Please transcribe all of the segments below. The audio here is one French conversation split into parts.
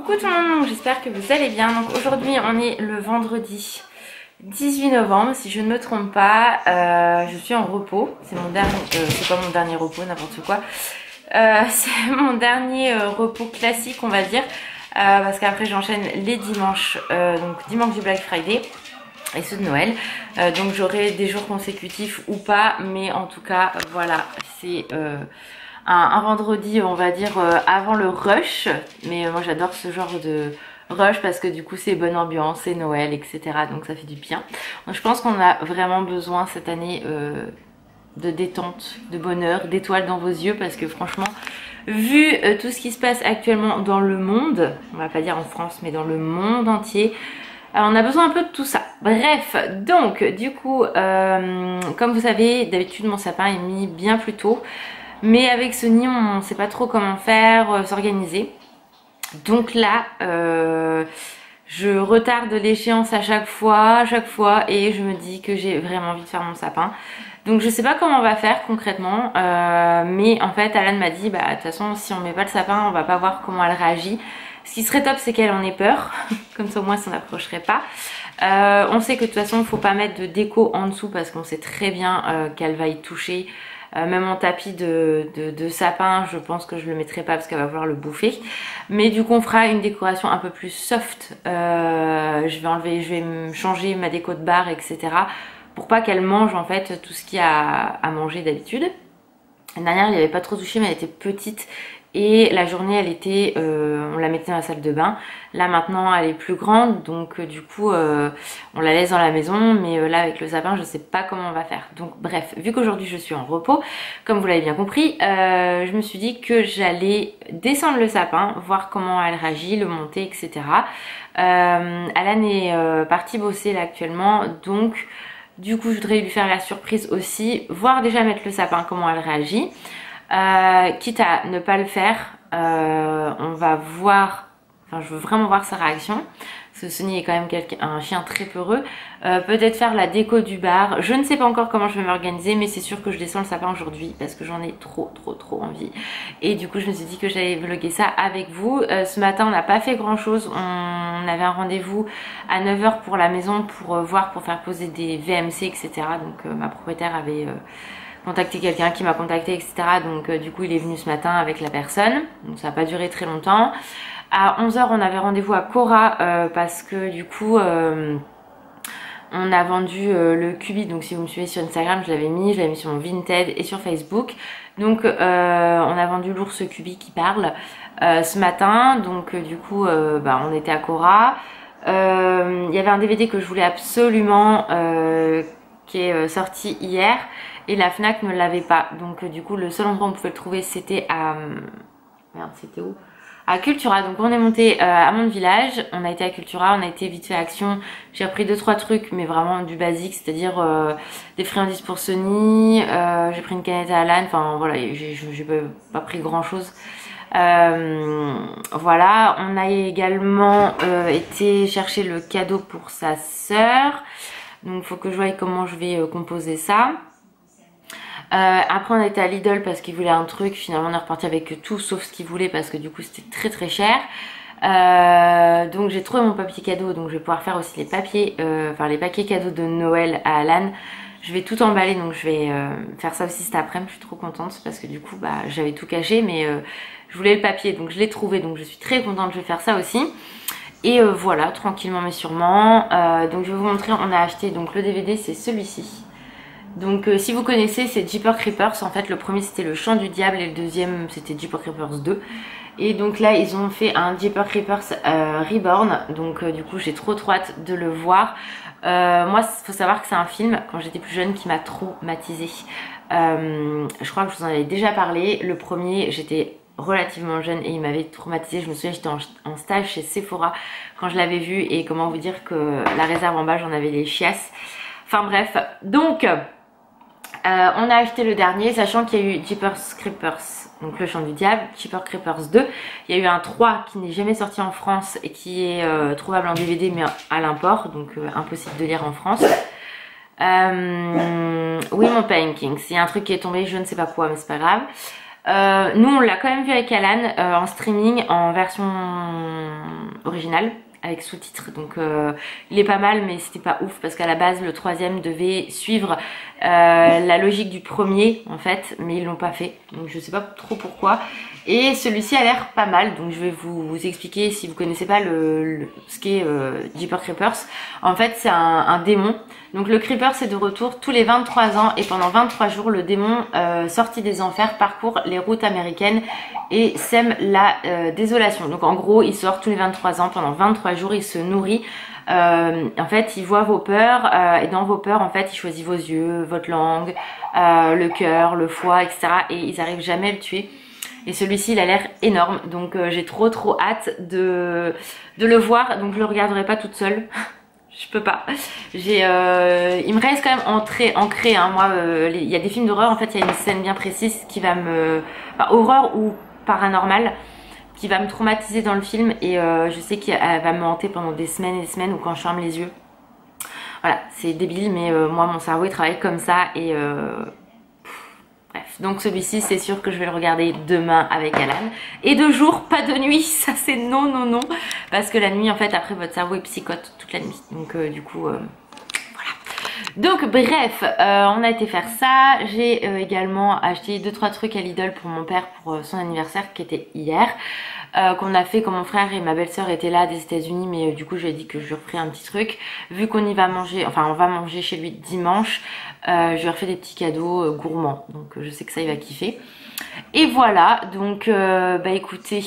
Coucou tout le monde, j'espère que vous allez bien. Donc aujourd'hui on est le vendredi 18 novembre si je ne me trompe pas. Je suis en repos, c'est mon dernier, c'est pas mon dernier repos, n'importe quoi. C'est mon dernier repos classique on va dire, parce qu'après j'enchaîne les dimanches, donc dimanche du Black Friday et ceux de Noël. Donc j'aurai des jours consécutifs ou pas, mais en tout cas voilà, c'est un vendredi on va dire avant le rush. Mais moi j'adore ce genre de rush parce que du coup c'est bonne ambiance, c'est Noël, etc. Donc ça fait du bien. Donc je pense qu'on a vraiment besoin cette année de détente, de bonheur, d'étoiles dans vos yeux, parce que franchement vu tout ce qui se passe actuellement dans le monde, on va pas dire en France mais dans le monde entier, on a besoin un peu de tout ça. Bref, donc du coup comme vous savez, d'habitude mon sapin est mis bien plus tôt, mais avec ce nid on ne sait pas trop comment faire, s'organiser. Donc là je retarde l'échéance à chaque fois et je me dis que j'ai vraiment envie de faire mon sapin. Donc je sais pas comment on va faire concrètement, mais en fait Alan m'a dit bah de toute façon si on met pas le sapin on va pas voir comment elle réagit. Ce qui serait top c'est qu'elle en ait peur, comme ça au moins ça n'approcherait pas. On sait que de toute façon il faut pas mettre de déco en dessous parce qu'on sait très bien qu'elle va y toucher. Même en tapis de sapin je pense que je le mettrai pas parce qu'elle va vouloir le bouffer. Mais du coup on fera une décoration un peu plus soft. Je vais me changer ma déco de bar, etc. pour pas qu'elle mange en fait tout ce qu'il y a à manger d'habitude. L'année dernière il n'y avait pas trop touché mais elle était petite et la journée elle était, on la mettait dans la salle de bain. Là maintenant elle est plus grande donc du coup on la laisse dans la maison, mais là avec le sapin je sais pas comment on va faire. Donc bref, vu qu'aujourd'hui je suis en repos comme vous l'avez bien compris, je me suis dit que j'allais descendre le sapin, voir comment elle réagit, le monter, etc. Alan est parti bosser là actuellement, donc du coup je voudrais lui faire la surprise aussi, voir déjà mettre le sapin comment elle réagit. Quitte à ne pas le faire, on va voir, enfin je veux vraiment voir sa réaction parce que Sonny est quand même un chien très peureux. Peut-être faire la déco du bar, je ne sais pas encore comment je vais m'organiser, mais c'est sûr que je descends le sapin aujourd'hui parce que j'en ai trop envie. Et du coup je me suis dit que j'allais vlogger ça avec vous. Ce matin on n'a pas fait grand chose, on avait un rendez-vous à 9 h pour la maison pour voir, pour faire poser des VMC, etc. Donc ma propriétaire avait contacté quelqu'un qui m'a contacté, etc. Donc du coup il est venu ce matin avec la personne, donc ça n'a pas duré très longtemps. À 11 h on avait rendez-vous à Cora parce que du coup on a vendu le Cubi. Donc si vous me suivez sur Instagram je l'avais mis sur mon Vinted et sur Facebook. Donc on a vendu l'ours Cubi qui parle ce matin. Donc du coup on était à Cora. Il y avait un DVD que je voulais absolument qui est sorti hier et la Fnac ne l'avait pas. Donc du coup le seul endroit où on pouvait le trouver c'était à... Merde, c'était où? À Cultura. Donc on est monté à mon village, on a été à Cultura, on a été vite fait à Action. J'ai repris 2-3 trucs mais vraiment du basique, c'est-à-dire des friandises pour Sonny, j'ai pris une canette à Alan, enfin voilà, j'ai pas pris grand chose. Voilà, on a également été chercher le cadeau pour sa sœur. Donc il faut que je voie comment je vais composer ça. Après on a été à Lidl parce qu'il voulait un truc, finalement on est reparti avec tout sauf ce qu'il voulait parce que du coup c'était très cher. Donc j'ai trouvé mon papier cadeau, donc je vais pouvoir faire aussi les papiers, les paquets cadeaux de Noël à Alan. Je vais tout emballer, donc je vais faire ça aussi cet après-midi. Je suis trop contente parce que du coup j'avais tout caché, mais je voulais le papier donc je l'ai trouvé, donc je suis très contente, je vais faire ça aussi. Et voilà, tranquillement mais sûrement. Donc je vais vous montrer, on a acheté donc le DVD, c'est celui-ci. Donc si vous connaissez, c'est Jeepers Creepers. En fait le premier c'était le Chant du Diable et le deuxième c'était Jeepers Creepers 2. Et donc là ils ont fait un Jeepers Creepers Reborn. Donc du coup j'ai trop hâte de le voir. Moi il faut savoir que c'est un film quand j'étais plus jeune qui m'a traumatisée. Je crois que je vous en avais déjà parlé. Le premier j'étais relativement jeune et il m'avait traumatisée. Je me souviens j'étais en stage chez Sephora quand je l'avais vu, et comment vous dire que la réserve en bas j'en avais les chiasses. Enfin bref, donc on a acheté le dernier, sachant qu'il y a eu Jeepers Creepers, donc le Chant du Diable, Jeepers Creepers 2. Il y a eu un 3 qui n'est jamais sorti en France et qui est trouvable en DVD mais à l'import, donc impossible de lire en France. Oui, mon Painting, c'est un truc qui est tombé, je ne sais pas quoi, mais c'est pas grave. Nous on l'a quand même vu avec Alan en streaming en version original avec sous-titres, donc il est pas mal, mais c'était pas ouf parce qu'à la base le troisième devait suivre la logique du premier en fait, mais ils l'ont pas fait, donc je sais pas trop pourquoi. Et celui-ci a l'air pas mal, donc je vais vous expliquer si vous connaissez pas ce qu'est Jeepers Creepers. En fait c'est un démon, donc le Creeper c'est de retour tous les 23 ans et pendant 23 jours le démon sorti des enfers parcourt les routes américaines et sème la désolation. Donc en gros il sort tous les 23 ans, pendant 23 jours il se nourrit. En fait il voit vos peurs et dans vos peurs en fait il choisit vos yeux, votre langue, le cœur, le foie, etc. Et ils arrivent jamais à le tuer. Et celui-ci il a l'air énorme, donc j'ai trop hâte de le voir. Donc je le regarderai pas toute seule. Je peux pas. Il me reste quand même ancré hein. Moi il y a des films d'horreur, en fait il y a une scène bien précise qui va me... Enfin, horreur ou paranormal, qui va me traumatiser dans le film. Et je sais qu'elle va me hanter pendant des semaines et des semaines, ou quand je ferme les yeux. Voilà, c'est débile, mais moi mon cerveau il travaille comme ça. Et bref, donc celui-ci c'est sûr que je vais le regarder demain avec Alan. Et de jour, pas de nuit, ça c'est non. Parce que la nuit en fait après votre cerveau il psychote toute la nuit. Donc du coup voilà. Donc bref, on a été faire ça. J'ai également acheté 2-3 trucs à Lidl pour mon père pour son anniversaire qui était hier. Qu'on a fait quand mon frère et ma belle-sœur étaient là des États-Unis, mais du coup je lui ai dit que je lui referais un petit truc. Vu qu'on y va manger, enfin on va manger chez lui dimanche, je lui ai refait des petits cadeaux gourmands. Donc je sais que ça il va kiffer. Et voilà, donc bah écoutez,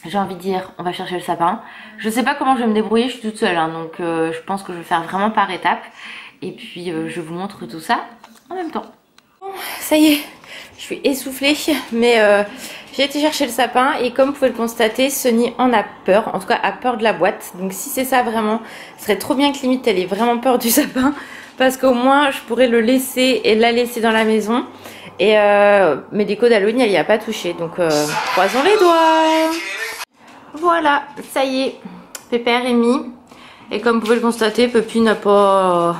j'ai envie de dire, on va chercher le sapin. Je sais pas comment je vais me débrouiller, je suis toute seule, hein, donc je pense que je vais faire vraiment par étapes. Et puis je vous montre tout ça en même temps. Bon, ça y est, je suis essoufflée, mais j'ai été chercher le sapin et comme vous pouvez le constater, Sunny en a peur, en tout cas a peur de la boîte. Donc si c'est ça vraiment, ce serait trop bien que limite elle ait vraiment peur du sapin, parce qu'au moins je pourrais le laisser et la laisser dans la maison. Et mes décos d'Halloween elle y a pas touché, donc croisons les doigts. Voilà, ça y est, Pépère est mis. Et comme vous pouvez le constater, Puppy n'a pas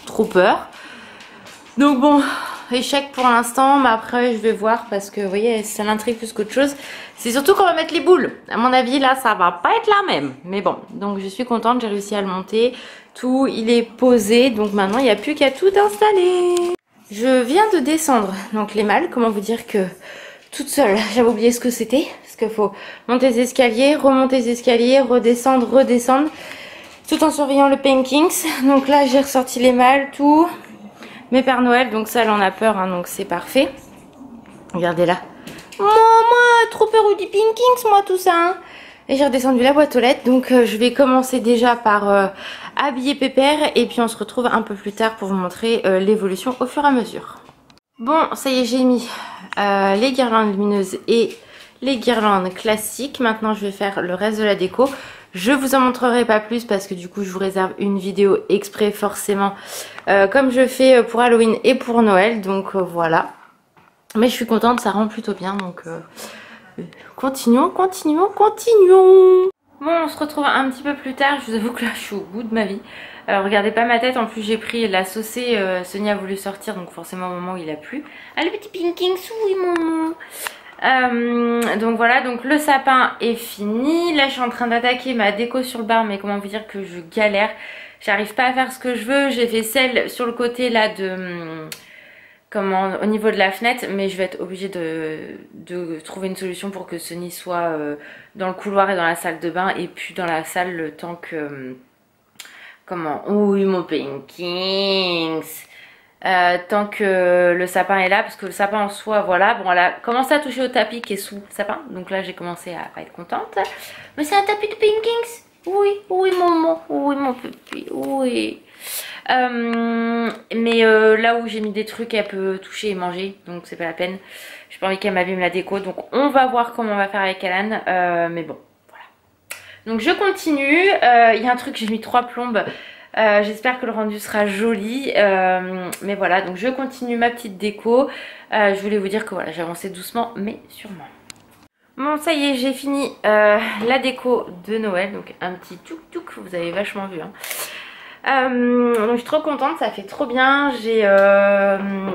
trop peur. Donc bon, échec pour l'instant, mais après je vais voir parce que vous voyez, ça l'intrigue plus qu'autre chose. C'est surtout qu'on va mettre les boules. À mon avis là ça va pas être la même. Mais bon, donc je suis contente, j'ai réussi à le monter. Tout, il est posé, donc maintenant il n'y a plus qu'à tout installer. Je viens de descendre, donc les malles, comment vous dire que toute seule, j'avais oublié ce que c'était. Parce qu'il faut monter les escaliers, remonter les escaliers, redescendre, tout en surveillant le Pankings. Donc là j'ai ressorti les malles, tout. Mes Pères Noël, donc ça elle en a peur, hein, donc c'est parfait. Regardez là. Maman, trop peur du Pankings moi tout ça. Hein. Et j'ai redescendu la boîte aux lettres, donc je vais commencer déjà par habiller Pépère. Et puis on se retrouve un peu plus tard pour vous montrer l'évolution au fur et à mesure. Bon, ça y est, j'ai mis les guirlandes lumineuses et les guirlandes classiques. Maintenant je vais faire le reste de la déco. Je vous en montrerai pas plus parce que du coup je vous réserve une vidéo exprès forcément comme je fais pour Halloween et pour Noël, donc voilà. Mais je suis contente, ça rend plutôt bien, donc continuons. Bon, on se retrouve un petit peu plus tard, je vous avoue que là je suis au bout de ma vie. Alors regardez pas ma tête, en plus j'ai pris la saucée, Sunny a voulu sortir, donc forcément au moment où il a plu. Ah le petit Pankings, oui maman. Donc voilà, donc le sapin est fini. Là je suis en train d'attaquer ma déco sur le bar, mais comment vous dire que je galère. J'arrive pas à faire ce que je veux. J'ai fait celle sur le côté là de... au niveau de la fenêtre, mais je vais être obligée de trouver une solution pour que Sunny soit dans le couloir et dans la salle de bain, et puis dans la salle le temps que... Oui mon Pankings. Tant que le sapin est là, parce que le sapin en soi, voilà, bon, elle a commencé à toucher au tapis qui est sous le sapin, donc là j'ai commencé à pas être contente. Mais c'est un tapis de Pankings. Oui maman, oui mon petit, oui. Mais là où j'ai mis des trucs, elle peut toucher et manger, donc c'est pas la peine. J'ai pas envie qu'elle m'abîme la déco, donc on va voir comment on va faire avec Alan, mais bon, voilà. Donc je continue, il y a un truc, j'ai mis 3 plombes. J'espère que le rendu sera joli, mais voilà, donc je continue ma petite déco. Je voulais vous dire que voilà, j'avançais doucement mais sûrement. Bon, ça y est, j'ai fini la déco de Noël, donc un petit touk-touk, vous avez vachement vu, hein. Donc je suis trop contente, ça fait trop bien. J'ai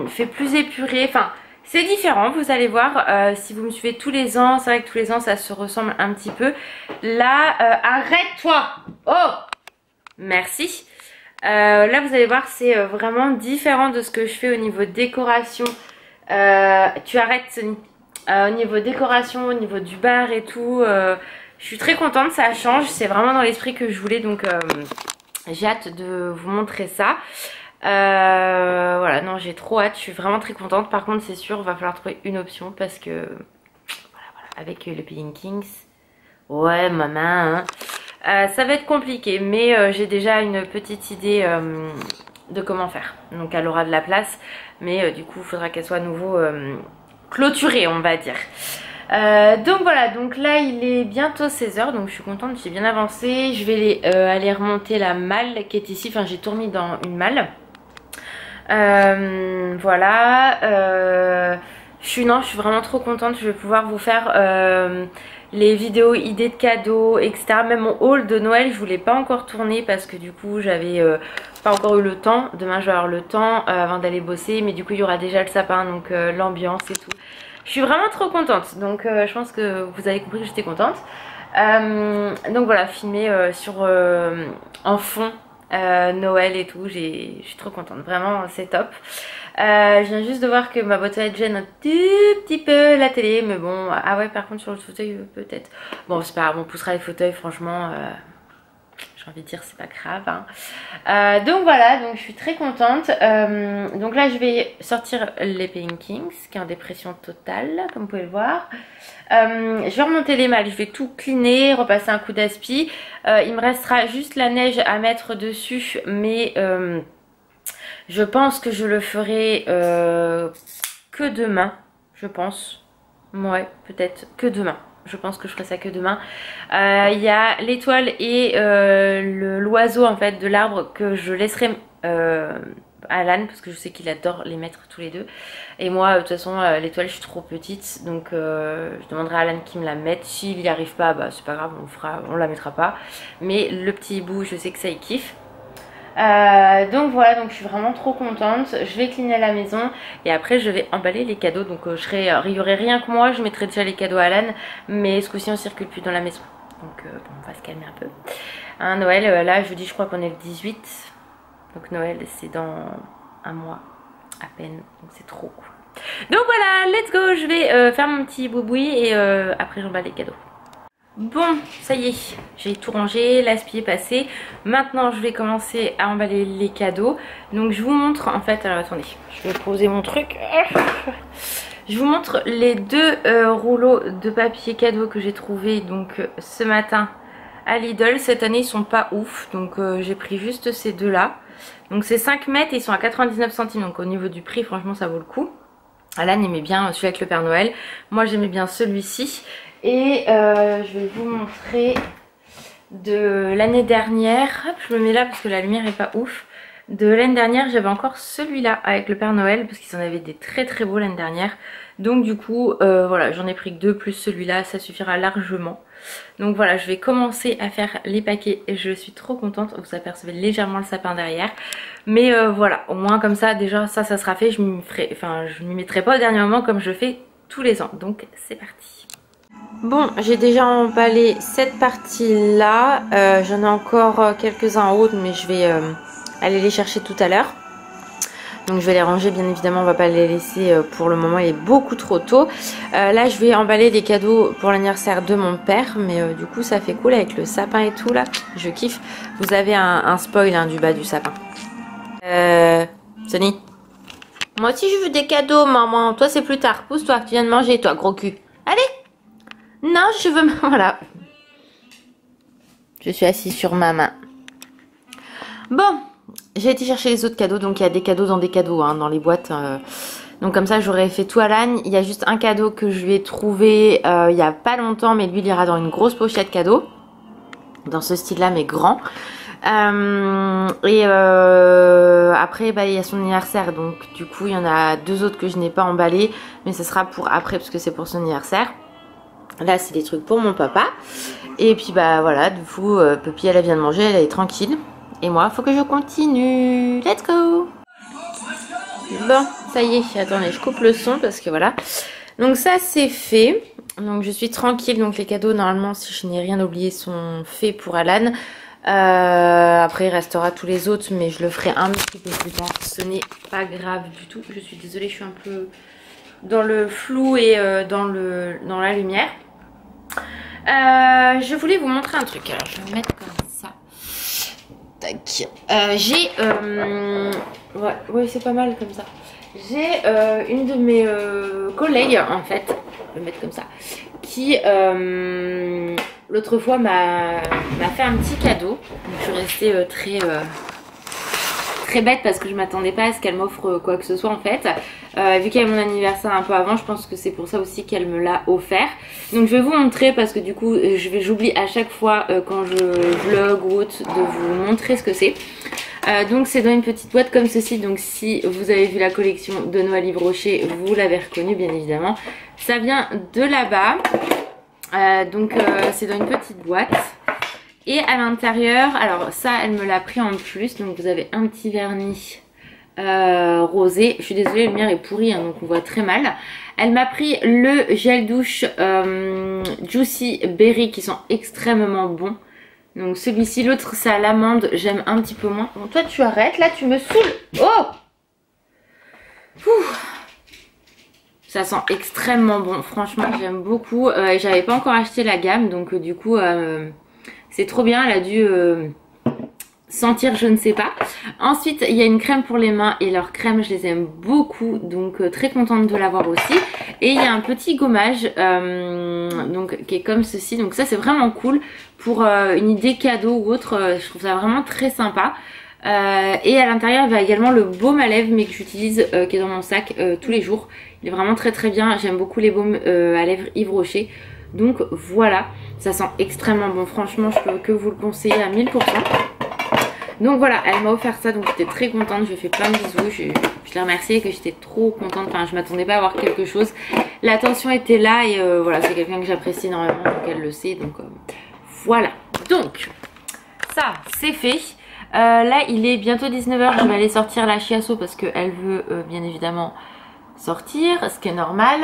fait plus épuré, enfin C'est différent, vous allez voir, si vous me suivez tous les ans, c'est vrai que tous les ans ça se ressemble un petit peu. Là, arrête-toi! Oh! Merci. Là vous allez voir, c'est vraiment différent de ce que je fais au niveau décoration. Tu arrêtes, Sony. Au niveau décoration, au niveau du bar et tout, je suis très contente, ça change, c'est vraiment dans l'esprit que je voulais, donc j'ai hâte de vous montrer ça. Voilà, non, j'ai trop hâte, je suis vraiment très contente. Par contre, c'est sûr, il va falloir trouver une option parce que voilà, avec le Peeling Kings, ouais, maman, hein, ça va être compliqué, mais j'ai déjà une petite idée de comment faire. Donc, elle aura de la place, mais du coup, il faudra qu'elle soit à nouveau clôturée, on va dire. Donc voilà, donc là il est bientôt 16h, donc je suis contente, j'ai bien avancé. Je vais aller remonter la malle qui est ici, enfin j'ai tout remis dans une malle. Voilà, je suis vraiment trop contente. Je vais pouvoir vous faire les vidéos idées de cadeaux, etc. Même mon haul de Noël, je voulais pas encore tourner parce que du coup j'avais pas encore eu le temps. Demain je vais avoir le temps avant d'aller bosser, mais du coup il y aura déjà le sapin, donc l'ambiance et tout. Je suis vraiment trop contente, donc je pense que vous avez compris que j'étais contente. Donc voilà, filmer en fond Noël et tout, je suis trop contente, vraiment c'est top. Je viens juste de voir que ma boîte à lettres gêne un tout petit peu la télé, mais bon, ah ouais, par contre sur le fauteuil peut-être. Bon, c'est pas grave, on poussera les fauteuils, franchement, j'ai envie de dire c'est pas grave, hein. Donc voilà, donc je suis très contente. Donc là je vais sortir les Peeling Kings qui est en dépression totale, comme vous pouvez le voir. Je vais remonter les malles, je vais tout cleaner, repasser un coup d'aspi. Il me restera juste la neige à mettre dessus, mais je pense que je le ferai que demain, je pense. Ouais, peut-être que demain. Je pense que je ferai ça que demain. Il y a l'étoile et l'oiseau en fait de l'arbre que je laisserai à Alan parce que je sais qu'il adore les mettre tous les deux. Et moi de toute façon l'étoile je suis trop petite, donc je demanderai à Alan qu'il me la mette. S'il n'y arrive pas, bah c'est pas grave, on la mettra pas. Mais le petit hibou, je sais que ça il kiffe. Donc voilà, donc je suis vraiment trop contente. Je vais cleaner la maison et après je vais emballer les cadeaux. Donc il y aurait rien que moi, je mettrai déjà les cadeaux à Alan, mais ce coup-ci on circule plus dans la maison. Donc bon, on va se calmer un peu. Hein, Noël, là je vous dis, je crois qu'on est le 18. Donc Noël c'est dans un mois à peine, donc c'est trop cool. Donc voilà, let's go, je vais faire mon petit boui et après j'emballe les cadeaux. Bon, ça y est, j'ai tout rangé, l'aspi est passé. Maintenant, je vais commencer à emballer les cadeaux. Donc, je vous montre, en fait, alors attendez, je vais poser mon truc. Je vous montre les deux rouleaux de papier cadeau que j'ai trouvé donc ce matin à Lidl. Cette année, ils sont pas ouf, donc j'ai pris juste ces deux-là. Donc, c'est 5 mètres et ils sont à 99 centimes. Donc, au niveau du prix, franchement, ça vaut le coup. Alan aimait bien celui avec le Père Noël. Moi, j'aimais bien celui-ci. Et je vais vous montrer de l'année dernière. Hop, je me mets là parce que la lumière est pas ouf. De l'année dernière, j'avais encore celui-là avec le Père Noël parce qu'ils en avaient des très très beaux l'année dernière. Donc du coup, voilà, j'en ai pris que deux plus celui-là, ça suffira largement. Donc voilà, je vais commencer à faire les paquets et je suis trop contente. Vous apercevez légèrement le sapin derrière. Mais voilà, au moins comme ça, déjà ça sera fait. Je m'y mettrai pas au dernier moment comme je fais tous les ans. Donc c'est parti. Bon, j'ai déjà emballé cette partie là, j'en ai encore quelques-uns en haut mais je vais aller les chercher tout à l'heure. Donc je vais les ranger, bien évidemment on va pas les laisser pour le moment, il est beaucoup trop tôt. Là je vais emballer des cadeaux pour l'anniversaire de mon père, mais du coup ça fait cool avec le sapin et tout là, je kiffe. Vous avez un spoil hein, du bas du sapin. Sonny, moi aussi je veux des cadeaux maman, toi c'est plus tard, pousse-toi, tu viens de manger toi gros cul. Allez. Non, je veux... Voilà. Je suis assise sur ma main. Bon, j'ai été chercher les autres cadeaux. Donc, il y a des cadeaux dans des cadeaux, hein, dans les boîtes. Donc, comme ça, j'aurais fait tout à l'âne. Il y a juste un cadeau que je lui ai trouvé il n'y a pas longtemps. Mais lui, il ira dans une grosse pochette cadeau. Dans ce style-là, mais grand. Après, bah, il y a son anniversaire. Donc, du coup, il y en a deux autres que je n'ai pas emballés. Mais ce sera pour après, parce que c'est pour son anniversaire. Là c'est des trucs pour mon papa. Et puis bah voilà, du coup Puppy elle vient de manger, elle est tranquille. Et moi faut que je continue. Let's go. Bon, ça y est, attendez, je coupe le son parce que voilà. Donc ça c'est fait. Donc je suis tranquille. Donc les cadeaux normalement, si je n'ai rien oublié, sont faits pour Alan. Après il restera tous les autres, mais je le ferai un petit peu plus tard. Ce n'est pas grave du tout. Je suis désolée, je suis un peu dans le flou et dans la lumière. Je voulais vous montrer un truc. Alors je vais mettre comme ça. Tac. J'ai ouais c'est pas mal comme ça. J'ai une de mes collègues en fait, je vais mettre comme ça, qui l'autre fois m'a fait un petit cadeau. Donc, je suis restée très bête parce que je m'attendais pas à ce qu'elle m'offre quoi que ce soit en fait. Vu qu'il y a mon anniversaire un peu avant, je pense que c'est pour ça aussi qu'elle me l'a offert. Donc je vais vous montrer parce que du coup j'oublie à chaque fois quand je vlog ou autre de vous montrer ce que c'est. Donc c'est dans une petite boîte comme ceci. Donc si vous avez vu la collection de Noël Yves Rocher, vous l'avez reconnu bien évidemment. Ça vient de là-bas. Donc c'est dans une petite boîte. Et à l'intérieur, alors ça elle me l'a pris en plus. Donc vous avez un petit vernis rosé. Je suis désolée, la lumière est pourrie hein, donc on voit très mal. Elle m'a pris le gel douche Juicy Berry qui sont extrêmement bons. Donc celui-ci, l'autre c'est à l'amande, j'aime un petit peu moins. Bon toi tu arrêtes, là tu me saoules. Oh Ouh. Ça sent extrêmement bon, franchement j'aime beaucoup. J'avais pas encore acheté la gamme donc du coup c'est trop bien, elle a dû sentir je ne sais pas. Ensuite il y a une crème pour les mains et leurs crèmes je les aime beaucoup donc très contente de l'avoir aussi. Et il y a un petit gommage donc qui est comme ceci, donc ça c'est vraiment cool pour une idée cadeau ou autre. Je trouve ça vraiment très sympa. Et à l'intérieur il y a également le baume à lèvres mais que j'utilise qui est dans mon sac tous les jours. Il est vraiment très bien, j'aime beaucoup les baumes à lèvres Yves Rocher. Donc voilà, ça sent extrêmement bon, franchement je peux que vous le conseiller à 1000%. Donc voilà, elle m'a offert ça, donc j'étais très contente, je lui ai fait plein de bisous, je l'ai remerciée que j'étais trop contente, enfin je m'attendais pas à avoir quelque chose. L'attention était là et voilà, c'est quelqu'un que j'apprécie énormément, donc elle le sait, donc voilà. Donc, ça c'est fait. Là il est bientôt 19 h, je vais aller sortir la chiasso parce qu'elle veut bien évidemment sortir, ce qui est normal.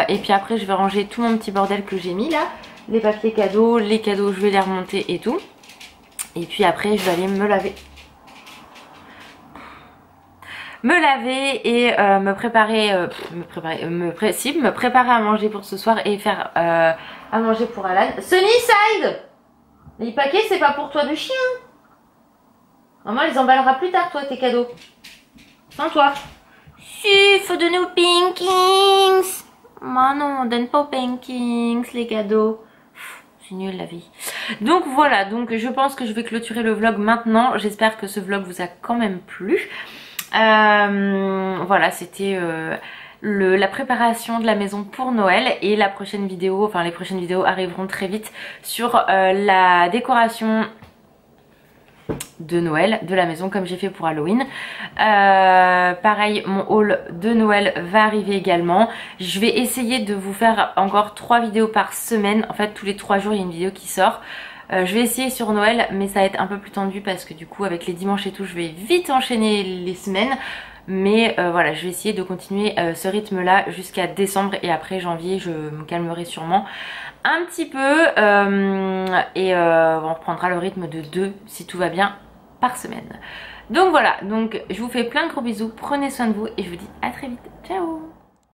Et puis après je vais ranger tout mon petit bordel que j'ai mis là, les papiers cadeaux, les cadeaux je vais les remonter et tout. Et puis après je vais aller me laver et me préparer à manger pour ce soir et faire à manger pour Alan. Sunnyside, les paquets c'est pas pour toi de chien. Maman les emballera plus tard toi tes cadeaux. Sans toi. Si, faut donner aux Pinkings. Moi non, on donne pas aux Pinkings les cadeaux. C'est nul la vie. Donc voilà, donc je pense que je vais clôturer le vlog maintenant. J'espère que ce vlog vous a quand même plu. Voilà, c'était la préparation de la maison pour Noël. Et la prochaine vidéo, enfin les prochaines vidéos arriveront très vite sur la décoration de Noël de la maison comme j'ai fait pour Halloween. Pareil, mon haul de Noël va arriver également. Je vais essayer de vous faire encore 3 vidéos par semaine. En fait tous les 3 jours il y a une vidéo qui sort. Je vais essayer sur Noël mais ça va être un peu plus tendu parce que du coup avec les dimanches et tout je vais vite enchaîner les semaines. Mais voilà, je vais essayer de continuer ce rythme là jusqu'à décembre et après janvier je me calmerai sûrement un petit peu et on reprendra le rythme de 2 si tout va bien par semaine. Donc voilà, donc je vous fais plein de gros bisous, prenez soin de vous et je vous dis à très vite, ciao.